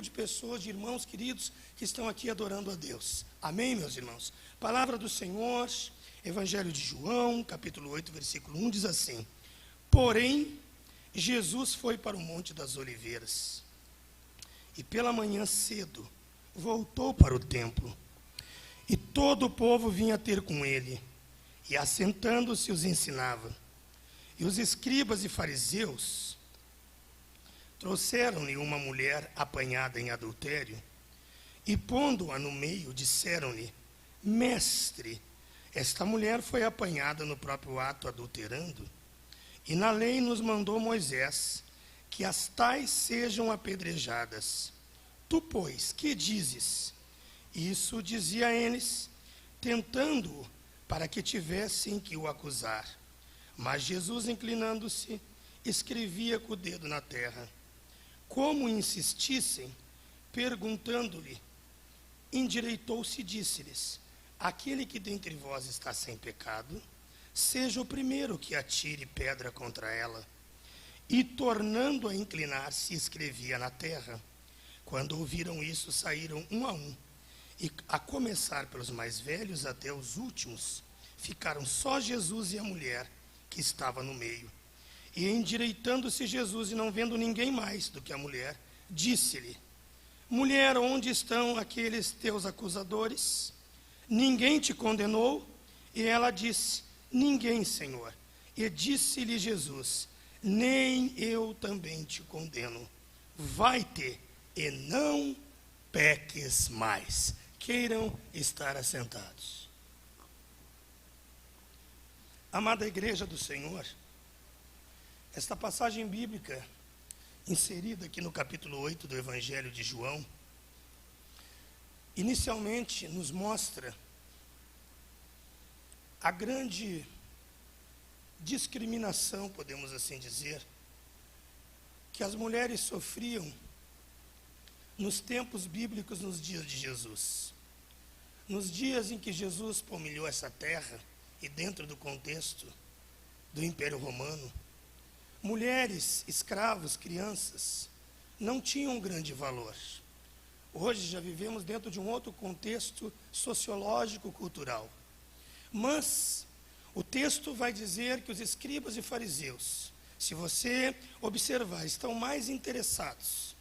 grupo de pessoas, de irmãos queridos que estão aqui adorando a Deus. Amém, meus irmãos? Palavra do Senhor, Evangelho de João, capítulo 8, versículo 1, diz assim: Porém, Jesus foi para o Monte das Oliveiras, e pela manhã cedo voltou para o templo, e todo o povo vinha ter com ele, e assentando-se os ensinava. E os escribas e fariseus trouxeram-lhe uma mulher apanhada em adultério, e pondo-a no meio, disseram-lhe: Mestre, esta mulher foi apanhada no próprio ato adulterando, e na lei nos mandou Moisés que as tais sejam apedrejadas. Tu, pois, que dizes? Isso dizia eles, tentando-o, para que tivessem que o acusar. Mas Jesus, inclinando-se, escrevia com o dedo na terra. Como insistissem, perguntando-lhe, endireitou-se e disse-lhes: Aquele que dentre vós está sem pecado, seja o primeiro que atire pedra contra ela. E, tornando a inclinar-se, escrevia na terra. Quando ouviram isso, saíram um a um, e a começar pelos mais velhos até os últimos, ficaram só Jesus e a mulher que estava no meio. E endireitando-se Jesus, e não vendo ninguém mais do que a mulher, disse-lhe: Mulher, onde estão aqueles teus acusadores? Ninguém te condenou? E ela disse: Ninguém, Senhor. E disse-lhe Jesus: Nem eu também te condeno. Vai-te e não peques mais. Queiram estar assentados. Amada igreja do Senhor, esta passagem bíblica, inserida aqui no capítulo 8 do Evangelho de João, inicialmente nos mostra a grande discriminação, podemos assim dizer, que as mulheres sofriam nos tempos bíblicos, nos dias de Jesus. Nos dias em que Jesus palmilhou essa terra, e dentro do contexto do Império Romano, mulheres, escravos, crianças, não tinham grande valor. Hoje já vivemos dentro de um outro contexto sociológico, cultural. Mas o texto vai dizer que os escribas e fariseus, se você observar, estão mais interessados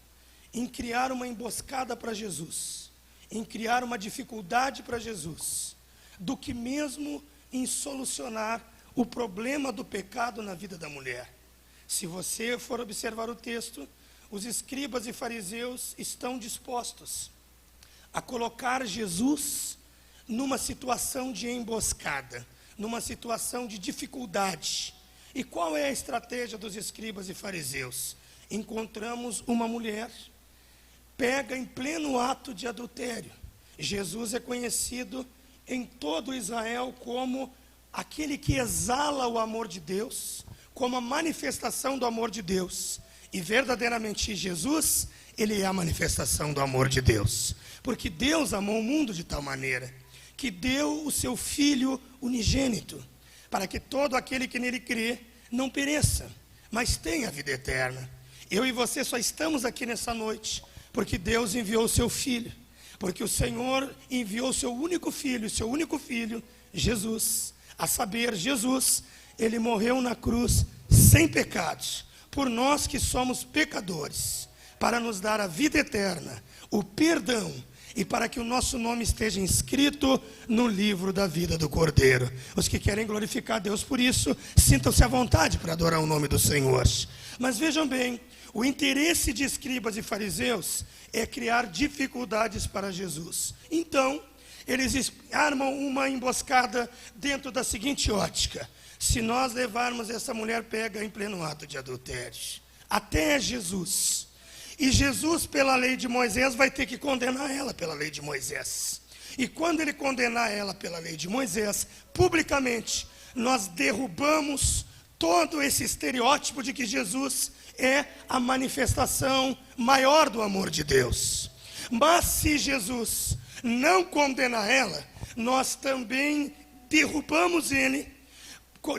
em criar uma emboscada para Jesus, em criar uma dificuldade para Jesus, do que mesmo em solucionar o problema do pecado na vida da mulher. Se você for observar o texto, os escribas e fariseus estão dispostos a colocar Jesus numa situação de emboscada, numa situação de dificuldade. E qual é a estratégia dos escribas e fariseus? Encontramos uma mulher pega em pleno ato de adultério. Jesus é conhecido em todo Israel como aquele que exala o amor de Deus, como a manifestação do amor de Deus. E verdadeiramente Jesus, ele é a manifestação do amor de Deus. Porque Deus amou o mundo de tal maneira que deu o seu Filho unigênito, para que todo aquele que nele crê não pereça, mas tenha a vida eterna. Eu e você só estamos aqui nessa noite porque Deus enviou o seu Filho. Porque o Senhor enviou o seu único filho, Jesus. A saber, Jesus, ele morreu na cruz sem pecados, por nós que somos pecadores, para nos dar a vida eterna, o perdão, e para que o nosso nome esteja inscrito no livro da vida do Cordeiro. Os que querem glorificar a Deus por isso, sintam-se à vontade para adorar o nome do Senhor. Mas vejam bem, o interesse de escribas e fariseus é criar dificuldades para Jesus. Então, eles armam uma emboscada dentro da seguinte ótica: se nós levarmos essa mulher pega em pleno ato de adultério até Jesus, e Jesus, pela lei de Moisés, vai ter que condenar ela pela lei de Moisés. E quando ele condenar ela pela lei de Moisés, publicamente, nós derrubamos todo esse estereótipo de que Jesus é a manifestação maior do amor de Deus. Mas se Jesus não condenar ela, nós também derrubamos ele,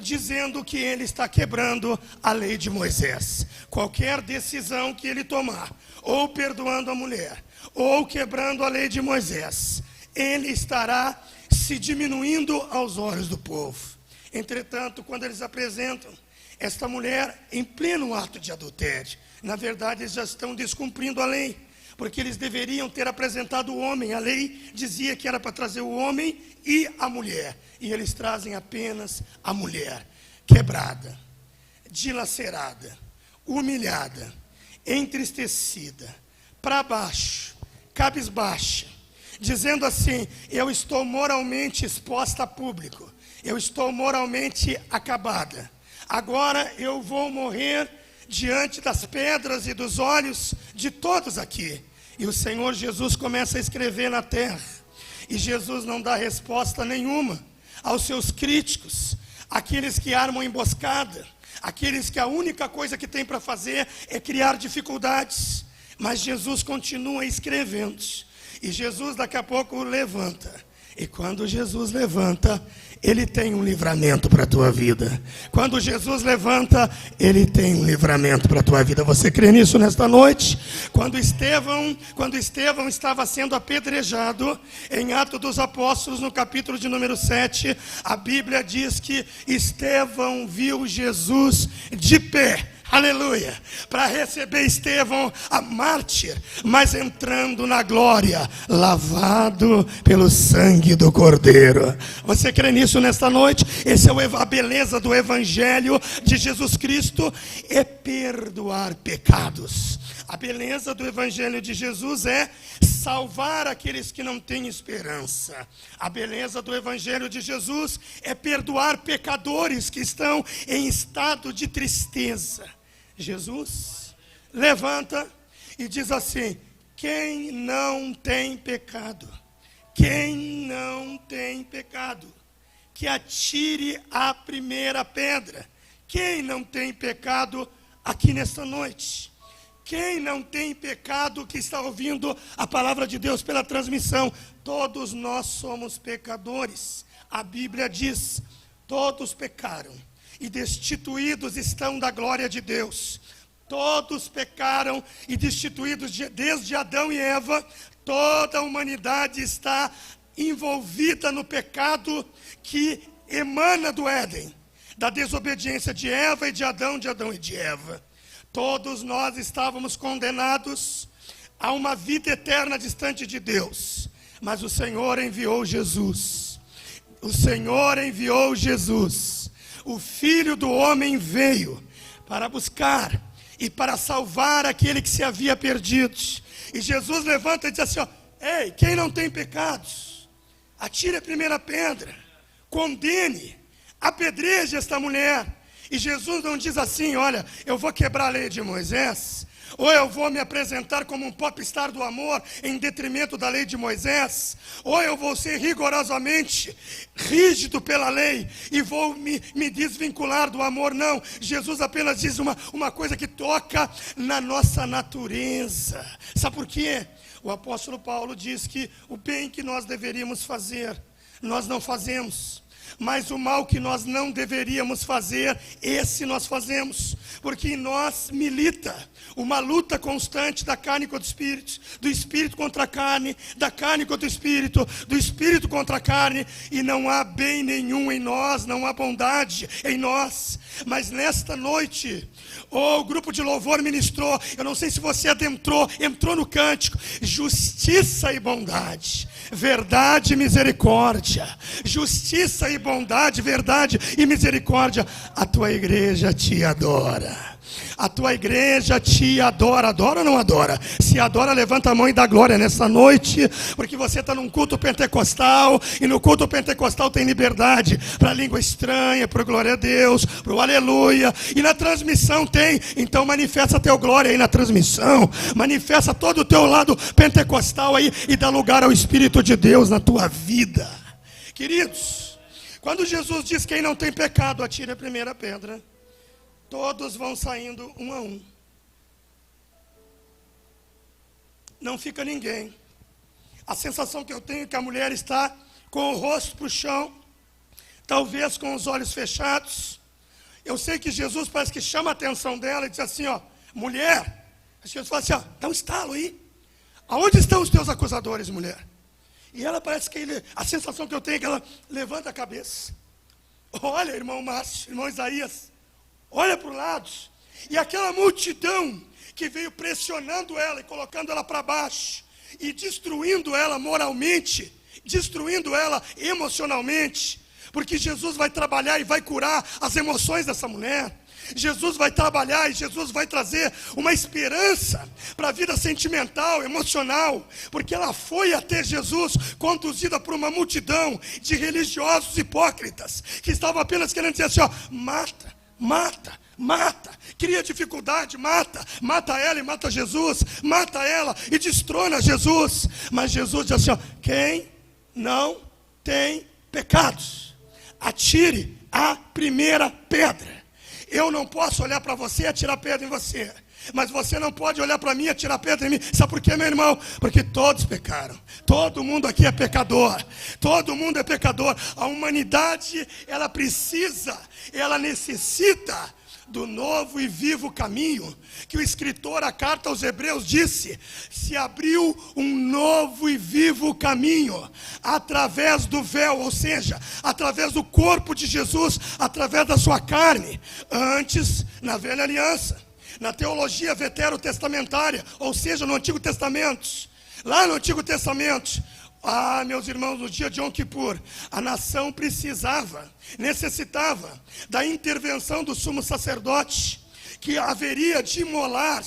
dizendo que ele está quebrando a lei de Moisés. Qualquer decisão que ele tomar, ou perdoando a mulher, ou quebrando a lei de Moisés, ele estará se diminuindo aos olhos do povo. Entretanto, quando eles apresentam esta mulher em pleno ato de adultério, na verdade eles já estão descumprindo a lei, porque eles deveriam ter apresentado o homem. A lei dizia que era para trazer o homem e a mulher, e eles trazem apenas a mulher, quebrada, dilacerada, humilhada, entristecida, para baixo, cabisbaixa, dizendo assim: eu estou moralmente exposta a público, eu estou moralmente acabada, agora eu vou morrer diante das pedras e dos olhos de todos aqui. E o Senhor Jesus começa a escrever na terra, e Jesus não dá resposta nenhuma aos seus críticos, aqueles que armam emboscada, aqueles que a única coisa que tem para fazer é criar dificuldades. Mas Jesus continua escrevendo, e Jesus daqui a pouco levanta, e quando Jesus levanta, ele tem um livramento para a tua vida. Quando Jesus levanta, ele tem um livramento para a tua vida. Você crê nisso nesta noite? Quando Estevão estava sendo apedrejado, em Atos dos Apóstolos, no capítulo de número 7, a Bíblia diz que Estevão viu Jesus de pé. Aleluia, para receber Estevão, a mártir, mas entrando na glória, lavado pelo sangue do Cordeiro. Você crê nisso nesta noite? Essa é a beleza do Evangelho de Jesus Cristo, é perdoar pecados. A beleza do Evangelho de Jesus é salvar aqueles que não têm esperança. A beleza do Evangelho de Jesus é perdoar pecadores que estão em estado de tristeza. Jesus levanta e diz assim: quem não tem pecado, quem não tem pecado, que atire a primeira pedra. Quem não tem pecado aqui nesta noite? Quem não tem pecado que está ouvindo a palavra de Deus pela transmissão? Todos nós somos pecadores. A Bíblia diz: todos pecaram e destituídos estão da glória de Deus. Todos pecaram e destituídos desde Adão e Eva. Toda a humanidade está envolvida no pecado que emana do Éden, da desobediência de Eva e de Adão e de Eva. Todos nós estávamos condenados a uma vida eterna distante de Deus. Mas o Senhor enviou Jesus. O Senhor enviou Jesus. O Filho do Homem veio para buscar e para salvar aquele que se havia perdido. E Jesus levanta e diz assim: ó, ei, quem não tem pecados, atire a primeira pedra, condene, apedreje esta mulher. E Jesus não diz assim: olha, eu vou quebrar a lei de Moisés, ou eu vou me apresentar como um popstar do amor em detrimento da lei de Moisés, ou eu vou ser rigorosamente rígido pela lei e vou me desvincular do amor. Não, Jesus apenas diz uma coisa que toca na nossa natureza. Sabe por quê? O apóstolo Paulo diz que o bem que nós deveríamos fazer, nós não fazemos. Mas o mal que nós não deveríamos fazer, esse nós fazemos. Porque em nós milita uma luta constante da carne contra o espírito, do espírito contra a carne, da carne contra o espírito, do espírito contra a carne. E não há bem nenhum em nós, não há bondade em nós. Mas nesta noite, o grupo de louvor ministrou, eu não sei se você entrou no cântico: justiça e bondade, verdade e misericórdia. Justiça e bondade, verdade e misericórdia. A tua igreja te adora. A tua igreja te adora. Adora ou não adora? Se adora, levanta a mão e dá glória nessa noite, porque você está num culto pentecostal, e no culto pentecostal tem liberdade para língua estranha, para glória a Deus, para o aleluia, e na transmissão tem. Então manifesta teu glória aí na transmissão, manifesta todo o teu lado pentecostal aí, e dá lugar ao Espírito de Deus na tua vida. Queridos, quando Jesus diz: quem não tem pecado, atire a primeira pedra, todos vão saindo um a um. Não fica ninguém. A sensação que eu tenho é que a mulher está com o rosto para o chão, talvez com os olhos fechados. Eu sei que Jesus parece que chama a atenção dela e diz assim, ó, mulher. Jesus fala assim, ó, dá um estalo aí. Aonde estão os teus acusadores, mulher? E ela parece que a sensação que eu tenho é que ela levanta a cabeça. Olha, irmão Márcio, irmão Isaías, olha para o lado. E aquela multidão que veio pressionando ela e colocando ela para baixo, e destruindo ela moralmente, destruindo ela emocionalmente, porque Jesus vai trabalhar e vai curar as emoções dessa mulher. Jesus vai trabalhar e Jesus vai trazer uma esperança para a vida sentimental, emocional, porque ela foi até Jesus conduzida por uma multidão de religiosos hipócritas, que estavam apenas querendo dizer assim, ó, mata, mata, mata, cria dificuldade, mata, mata ela e mata Jesus, mata ela e destrona Jesus. Mas Jesus diz assim, ó, quem não tem pecados, atire a primeira pedra. Eu não posso olhar para você e atirar pedra em você, mas você não pode olhar para mim e atirar pedra em mim. Sabe por quê, meu irmão? Porque todos pecaram. Todo mundo aqui é pecador. Todo mundo é pecador. A humanidade, ela precisa, ela necessita do novo e vivo caminho, que o escritor, a carta aos Hebreus disse, se abriu um novo e vivo caminho, através do véu, ou seja, através do corpo de Jesus, através da sua carne. Antes, na velha aliança, na teologia veterotestamentária, ou seja, no Antigo Testamento, lá no Antigo Testamento, meus irmãos, no dia de Yom Kippur, a nação necessitava da intervenção do sumo sacerdote, que haveria de imolar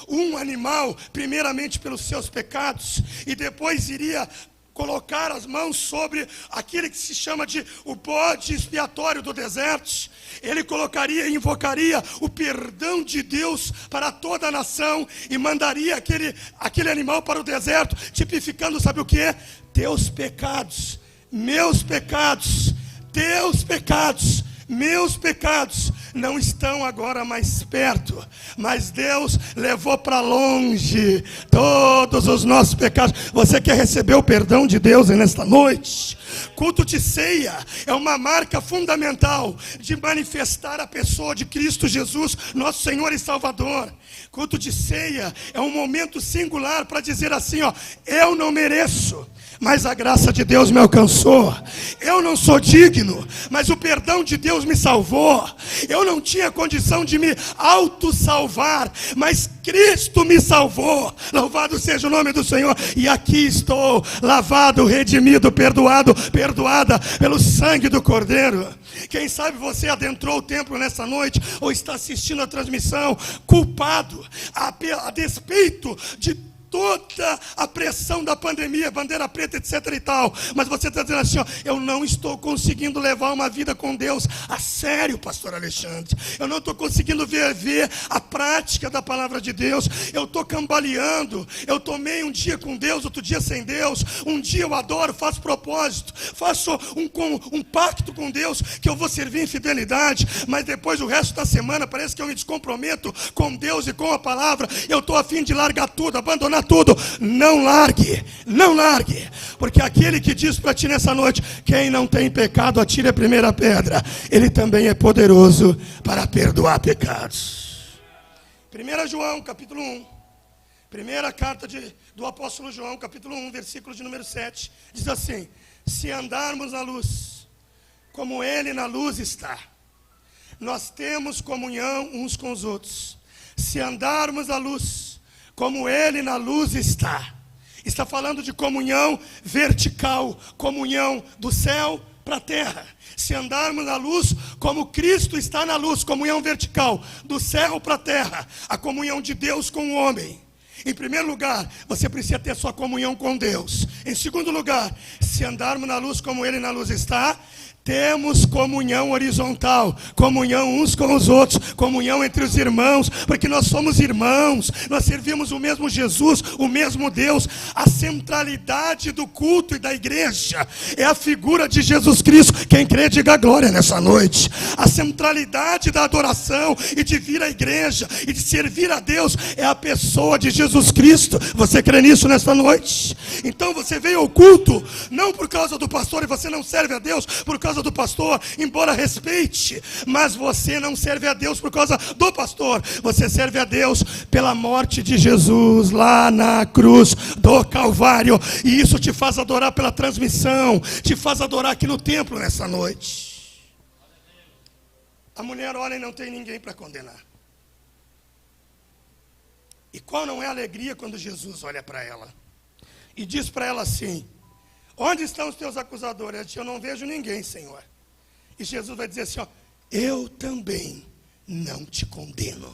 um animal, primeiramente pelos seus pecados, e depois iria colocar as mãos sobre aquele que se chama de o bode expiatório do deserto. Ele colocaria e invocaria o perdão de Deus para toda a nação e mandaria aquele animal para o deserto, tipificando, sabe o que? Teus pecados, meus pecados, teus pecados, meus pecados não estão agora mais perto, mas Deus levou para longe todos os nossos pecados. Você quer receber o perdão de Deus nesta noite? Culto de ceia é uma marca fundamental de manifestar a pessoa de Cristo Jesus, nosso Senhor e Salvador. Culto de ceia é um momento singular para dizer assim, ó, eu não mereço, mas a graça de Deus me alcançou. Eu não sou digno, mas o perdão de Deus me salvou. Eu não tinha condição de me autossalvar, mas Cristo me salvou. Louvado seja o nome do Senhor. E aqui estou, lavado, redimido, perdoado, perdoada pelo sangue do Cordeiro. Quem sabe você adentrou o templo nessa noite, ou está assistindo a transmissão, culpado, a despeito de toda a pressão da pandemia, bandeira preta, etc e tal, mas você está dizendo assim, ó, eu não estou conseguindo levar uma vida com Deus a sério, pastor Alexandre, eu não estou conseguindo ver a prática da palavra de Deus, eu estou cambaleando, eu tomei um dia com Deus, outro dia sem Deus, um dia eu adoro, faço propósito, faço um pacto com Deus, que eu vou servir em fidelidade, mas depois o resto da semana parece que eu me descomprometo com Deus e com a palavra, eu estou a fim de largar tudo, abandonar tudo. Não largue, não largue, porque aquele que diz para ti nessa noite, quem não tem pecado atire a primeira pedra, ele também é poderoso para perdoar pecados. 1 João capítulo 1, primeira carta do apóstolo João, capítulo 1, versículo de número 7, diz assim, se andarmos na luz, como ele na luz está, nós temos comunhão uns com os outros. Se andarmos na luz, como ele na luz está falando de comunhão vertical, comunhão do céu para a terra. Se andarmos na luz, como Cristo está na luz, comunhão vertical, do céu para a terra, a comunhão de Deus com o homem. Em primeiro lugar, você precisa ter sua comunhão com Deus. Em segundo lugar, se andarmos na luz como ele na luz está, temos comunhão horizontal, comunhão uns com os outros, comunhão entre os irmãos, porque nós somos irmãos, nós servimos o mesmo Jesus, o mesmo Deus. A centralidade do culto e da igreja é a figura de Jesus Cristo. Quem crê, diga glória nessa noite. A centralidade da adoração e de vir à igreja e de servir a Deus é a pessoa de Jesus Cristo. Você crê nisso nessa noite? Então você veio ao culto não por causa do pastor e você não serve a Deus por causa causa do pastor, embora respeite, mas você não serve a Deus por causa do pastor, você serve a Deus pela morte de Jesus lá na cruz do Calvário, e isso te faz adorar pela transmissão, te faz adorar aqui no templo nessa noite. A mulher olha e não tem ninguém para condenar. E qual não é a alegria quando Jesus olha para ela e diz para ela assim: onde estão os teus acusadores? Ela diz: eu não vejo ninguém, Senhor. E Jesus vai dizer assim: ó, eu também não te condeno.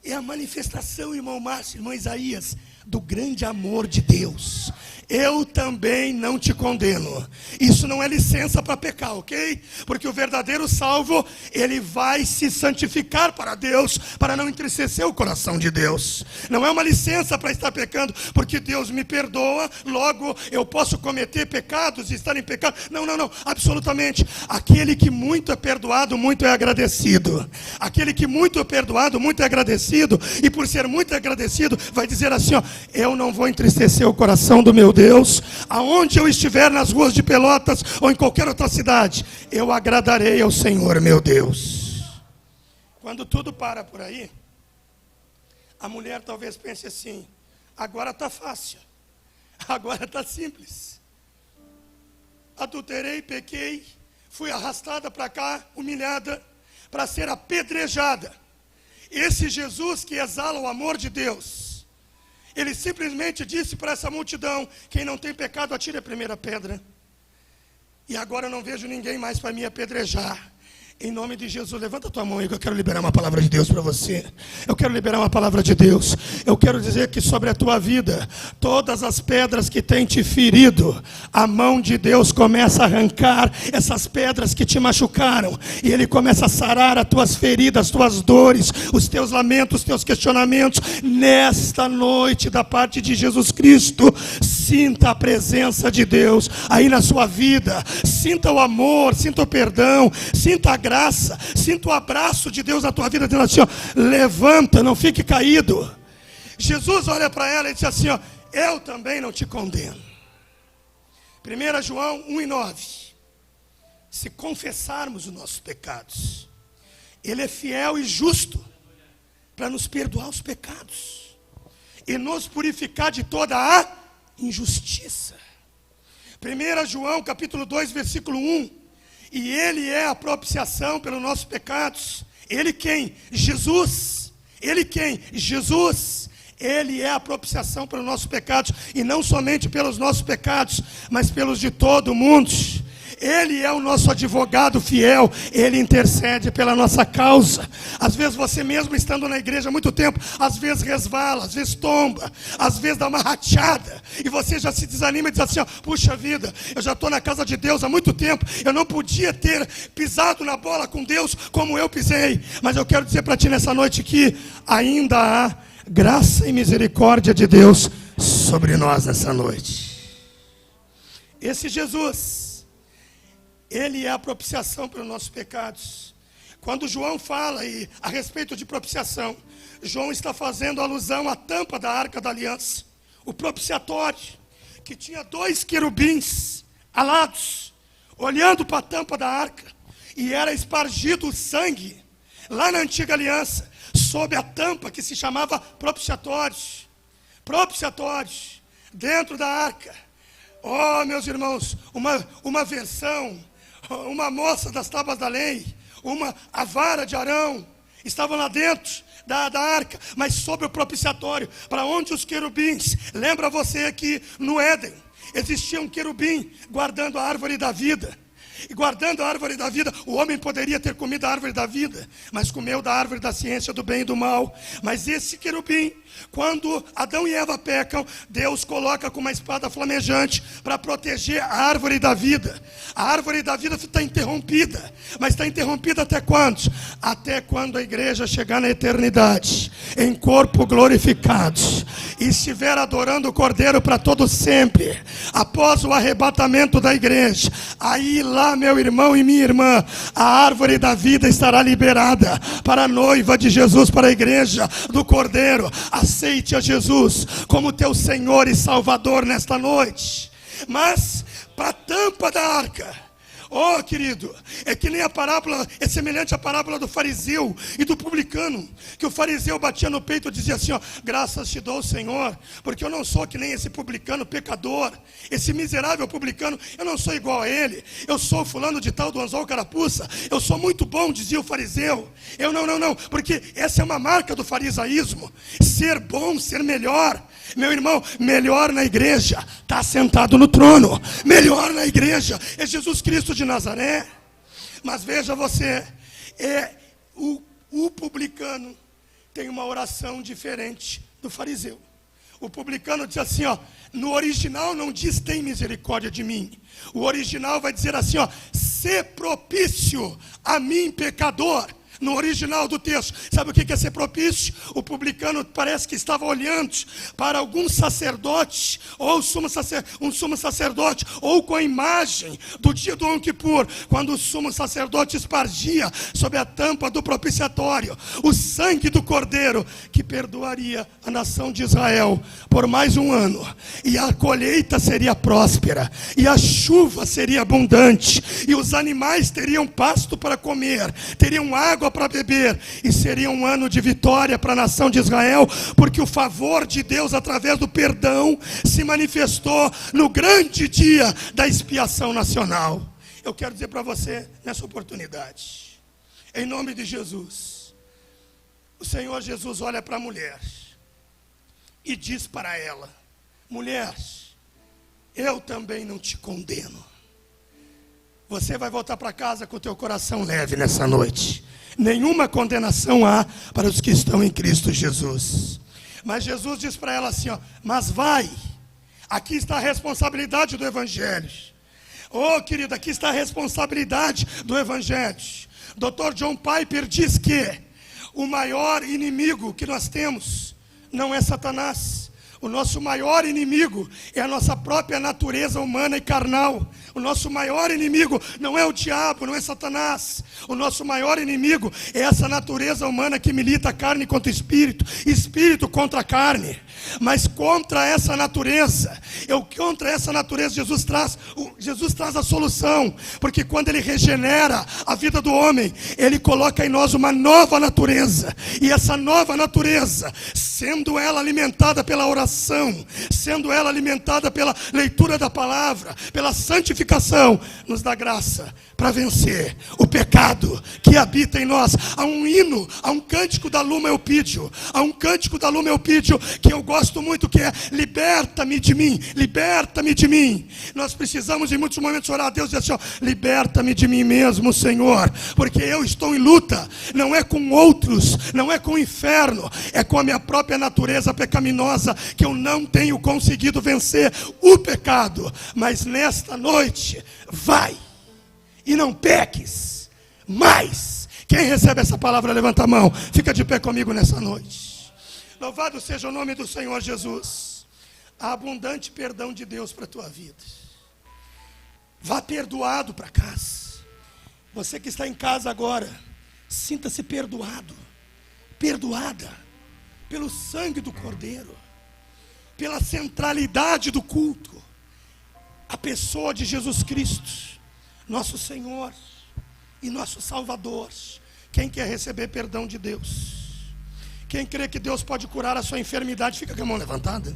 É a manifestação, irmão Márcio, irmão Isaías, do grande amor de Deus. Eu também não te condeno. Isso não é licença para pecar, ok? Porque o verdadeiro salvo, ele vai se santificar para Deus, para não entristecer o coração de Deus. Não é uma licença para estar pecando, porque Deus me perdoa, logo eu posso cometer pecados e estar em pecado. Não, absolutamente. Aquele que muito é perdoado, muito é agradecido. Aquele que muito é perdoado, muito é agradecido. E por ser muito agradecido, vai dizer assim, ó: eu não vou entristecer o coração do meu Deus, aonde eu estiver, nas ruas de Pelotas ou em qualquer outra cidade, eu agradarei ao Senhor meu Deus. Quando tudo para por aí, a mulher talvez pense assim: agora está fácil, agora está simples. Adulterei, pequei, fui arrastada para cá, humilhada, para ser apedrejada. Esse Jesus que exala o amor de Deus, ele simplesmente disse para essa multidão: quem não tem pecado, atire a primeira pedra. E agora eu não vejo ninguém mais para me apedrejar. Em nome de Jesus, levanta a tua mão aí que eu quero liberar uma palavra de Deus para você. Eu quero liberar uma palavra de Deus. Eu quero dizer que sobre a tua vida, todas as pedras que têm te ferido, a mão de Deus começa a arrancar essas pedras que te machucaram. E Ele começa a sarar as tuas feridas, as tuas dores, os teus lamentos, os teus questionamentos. Nesta noite, da parte de Jesus Cristo, sinta a presença de Deus aí na sua vida. Sinta o amor, sinta o perdão, sinta a graça, sinta o abraço de Deus na tua vida, dizendo assim, ó: levanta, não fique caído. Jesus olha para ela e diz assim, ó: eu também não te condeno. 1 João 1:9. Se confessarmos os nossos pecados, Ele é fiel e justo para nos perdoar os pecados e nos purificar de toda a injustiça. 1 João capítulo 2, versículo 1. E Ele é a propiciação pelos nossos pecados. Ele quem? Jesus. Ele quem? Jesus. Ele é a propiciação pelos nossos pecados. E não somente pelos nossos pecados, mas pelos de todo o mundo. Ele é o nosso advogado fiel. Ele intercede pela nossa causa. Às vezes você mesmo estando na igreja há muito tempo, às vezes resvala, às vezes tomba, às vezes dá uma rateada, e você já se desanima e diz assim, ó: puxa vida, eu já estou na casa de Deus há muito tempo, eu não podia ter pisado na bola com Deus como eu pisei. Mas eu quero dizer para ti nessa noite que ainda há graça e misericórdia de Deus sobre nós nessa noite. Esse Jesus, Ele é a propiciação pelos nossos pecados. Quando João fala a respeito de propiciação, João está fazendo alusão à tampa da Arca da Aliança, o propiciatório, que tinha 2 querubins alados, olhando para a tampa da arca, e era espargido o sangue, lá na antiga aliança, sob a tampa que se chamava propiciatório. Propiciatório, dentro da arca. Oh, meus irmãos, uma versão, uma moça das tábuas da lei, a vara de Arão, estavam lá dentro da arca, mas sobre o propiciatório, para onde os querubins, lembra você que no Éden, existia um querubim guardando a árvore da vida. E guardando a árvore da vida, o homem poderia ter comido a árvore da vida, mas comeu da árvore da ciência do bem e do mal. Mas esse querubim, quando Adão e Eva pecam, Deus coloca com uma espada flamejante para proteger a árvore da vida. A árvore da vida está interrompida, mas está interrompida até quando? Até quando a igreja chegar na eternidade, em corpo glorificado, e estiver adorando o Cordeiro para todo sempre, após o arrebatamento da igreja. Aí lá, meu irmão e minha irmã, a árvore da vida estará liberada para a noiva de Jesus, para a igreja do Cordeiro. Aceite a Jesus como teu Senhor e Salvador nesta noite. Mas para a tampa da arca, Oh, querido, é que nem a parábola, é semelhante à parábola do fariseu e do publicano, que o fariseu batia no peito e dizia assim, ó, graças te dou, Senhor, porque eu não sou que nem esse publicano pecador, esse miserável publicano, eu não sou igual a ele, eu sou fulano de tal do anzol carapuça, eu sou muito bom, dizia o fariseu. Eu não, porque essa é uma marca do farisaísmo, ser bom, ser melhor. Meu irmão, melhor na igreja, está sentado no trono, melhor na igreja é Jesus Cristo de Nazaré. Mas veja você, o publicano tem uma oração diferente do fariseu. O publicano diz assim, ó, no original não diz tem misericórdia de mim. O original vai dizer assim, ó, sê propício a mim, pecador. No original do texto, sabe o que é ser propício? O parece que estava olhando para algum sacerdote, ou um sumo sacerdote, ou com a imagem do dia do Yom Kippur, quando o sumo sacerdote espargia sobre a tampa do propiciatório o sangue do cordeiro, que perdoaria a nação de Israel por mais um ano, e a colheita seria próspera, e a chuva seria abundante, e os animais teriam pasto para comer, teriam água para beber, e seria um ano de vitória para a nação de Israel, porque o favor de Deus através do perdão se manifestou no grande dia da expiação nacional. Eu quero dizer para você nessa oportunidade, em nome de Jesus, o Senhor Jesus olha para a mulher e diz para ela, mulher, eu também não te condeno. Você vai voltar para casa com o teu coração leve nessa noite. Nenhuma condenação há para os que estão em Cristo Jesus. Mas Jesus diz para ela assim, ó, mas vai, aqui está a responsabilidade do Evangelho. Oh, querida, aqui está a responsabilidade do Evangelho. Dr. John Piper diz que o maior inimigo que nós temos não é Satanás. O nosso maior inimigo é a nossa própria natureza humana e carnal. O nosso maior inimigo não é o diabo, não é Satanás. O nosso maior inimigo é essa natureza humana que milita carne contra espírito, espírito contra carne. Mas contra essa natureza, Jesus traz a solução. Porque quando Ele regenera a vida do homem, Ele coloca em nós uma nova natureza. E essa nova natureza, sendo ela alimentada pela oração, sendo ela alimentada pela leitura da palavra, pela santificação, nos dá graça para vencer o pecado que habita em nós. Há um hino, há um cântico da Luma Eupídio, que eu gosto muito, que é liberta-me de mim, liberta-me de mim. Nós precisamos em muitos momentos orar a Deus e dizer assim, ó, liberta-me de mim mesmo, Senhor, porque eu estou em luta, não é com outros, não é com o inferno, é com a minha própria natureza pecaminosa, que eu não tenho conseguido vencer o pecado. Mas nesta noite, vai e não peques mais. Quem recebe essa palavra, levanta a mão. Fica de pé comigo nessa noite. Louvado seja o nome do Senhor Jesus. Há abundante perdão de Deus para a tua vida. Vá perdoado para casa. Você que está em casa agora, sinta-se perdoado, perdoada pelo sangue do Cordeiro, pela centralidade do culto, a pessoa de Jesus Cristo, nosso Senhor e nosso Salvador. Quem quer receber perdão de Deus? Quem crê que Deus pode curar a sua enfermidade, fica com a mão levantada.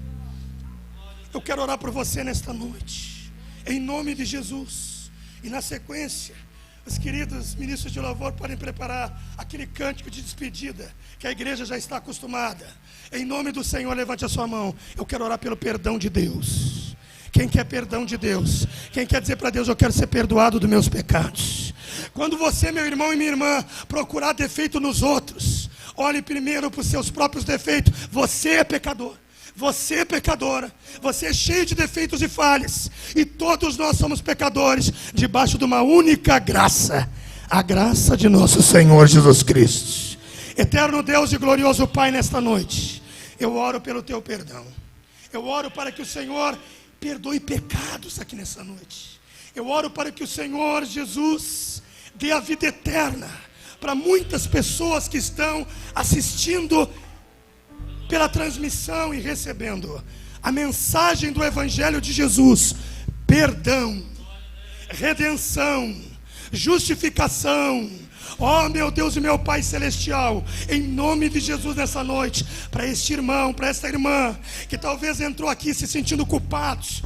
Eu quero orar por você nesta noite, em nome de Jesus. E na sequência, os queridos ministros de louvor podem preparar aquele cântico de despedida que a igreja já está acostumada. Em nome do Senhor, levante a sua mão. Eu quero orar pelo perdão de Deus. Quem quer perdão de Deus? Quem quer dizer para Deus, eu quero ser perdoado dos meus pecados? Quando você, meu irmão e minha irmã, procurar defeito nos outros, olhe primeiro para os seus próprios defeitos. Você é pecador, você é pecadora, você é cheio de defeitos e falhas, e todos nós somos pecadores, debaixo de uma única graça, a graça de nosso Senhor Jesus Cristo. Eterno Deus e glorioso Pai, nesta noite, eu oro pelo teu perdão. Eu oro para que o Senhor perdoe pecados aqui nessa noite. Eu oro para que o Senhor Jesus dê a vida eterna para muitas pessoas que estão assistindo pela transmissão e recebendo a mensagem do Evangelho de Jesus. Perdão redenção, justificação. Ó meu Deus e meu Pai Celestial, em nome de Jesus nessa noite, para este irmão, para esta irmã, que talvez entrou aqui se sentindo culpados,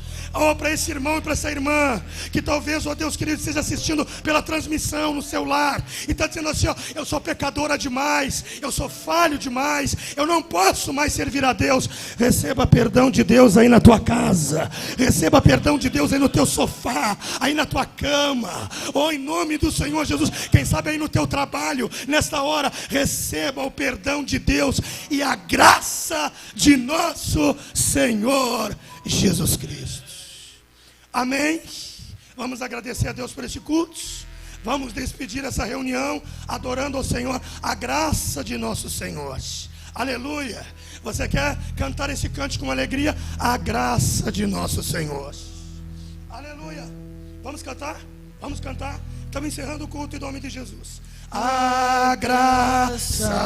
para esse irmão e para essa irmã, que talvez, ó Deus querido, esteja assistindo pela transmissão no seu lar, e está dizendo assim, ó, eu sou pecadora demais, eu sou falho demais, eu não posso mais servir a Deus. Receba perdão de Deus aí na tua casa, receba perdão de Deus aí no teu sofá, aí na tua cama, em nome do Senhor Jesus. Quem sabe aí no teu trabalho, nesta hora, receba o perdão de Deus e a graça de nosso Senhor Jesus Cristo. Amém? Vamos agradecer a Deus por este culto. Vamos despedir essa reunião adorando ao Senhor, a graça de nosso Senhor. Aleluia. Você quer cantar esse cântico com alegria? A graça de nosso Senhor. Aleluia. Vamos cantar? Vamos cantar. Estamos encerrando o culto em nome de Jesus. A graça